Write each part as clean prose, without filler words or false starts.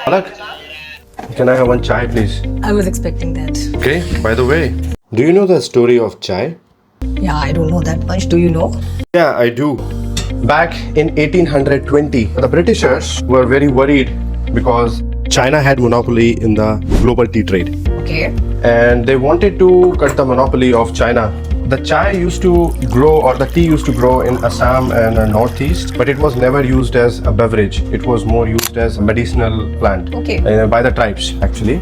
Palak, can I have one chai, please? I was expecting that. Okay, by the way, do you know the story of chai? Yeah, I don't know that much. Do you know? Yeah, I do. Back in 1820, the Britishers were very worried because China had monopoly in the global tea trade. Okay. And they wanted to cut the monopoly of China. The chai used to grow, or the tea used to grow in Assam and northeast, but it was never used as a beverage. It was more used as a medicinal plant. Okay. By the tribes, actually.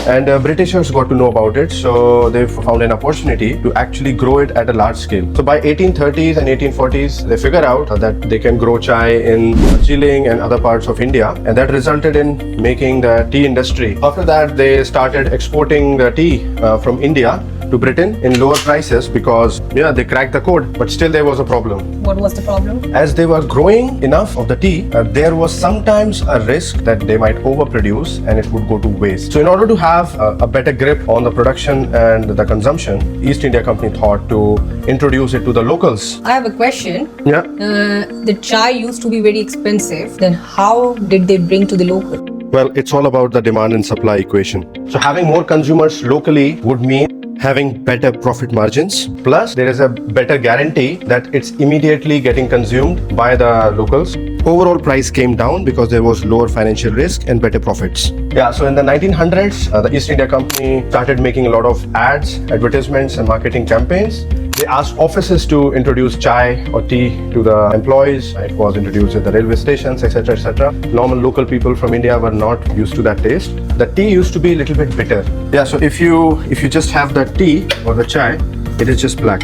And Britishers got to know about it, so they found an opportunity to actually grow it at a large scale. So by 1830s and 1840s, they figured out that they can grow chai in Darjeeling and other parts of India, and that resulted in making the tea industry. After that, they started exporting the tea from India to Britain in lower prices because they cracked the code, but still there was a problem. What was the problem? As they were growing enough of the tea, there was sometimes a risk that they might overproduce and it would go to waste. So in order to have a better grip on the production and the consumption, East India Company thought to introduce it to the locals. I have a question. Yeah. The chai used to be very expensive. Then how did they bring to the local? Well, it's all about the demand and supply equation. So having more consumers locally would mean having better profit margins. Plus, there is a better guarantee that it's immediately getting consumed by the locals. Overall price came down because there was lower financial risk and better profits. Yeah, so in the 1900s, the East India Company started making a lot of ads, advertisements and marketing campaigns. They asked offices to introduce chai or tea to the employees. It was introduced at the railway stations, etc., etc. Normal local people from India were not used to that taste. The tea used to be a little bit bitter. Yeah, so if you just have the tea or the chai, it is just black,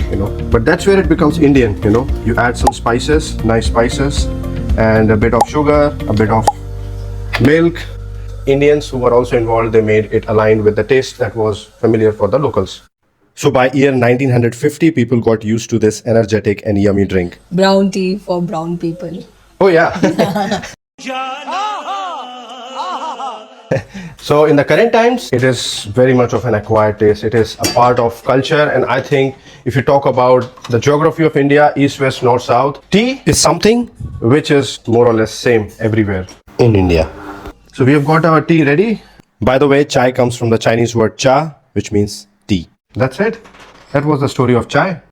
But that's where it becomes Indian, You add some spices, nice spices, and a bit of sugar, a bit of milk. Indians who were also involved, they made it aligned with the taste that was familiar for the locals. So by year 1950, people got used to this energetic and yummy drink. Brown tea for brown people. Oh yeah. So in the current times, it is very much of an acquired taste. It is a part of culture, and I think if you talk about the geography of India, east, west, north, south, tea is something which is more or less same everywhere in India. So we have got our tea ready. By the way, chai comes from the Chinese word cha, which means tea. That's it. That was the story of chai.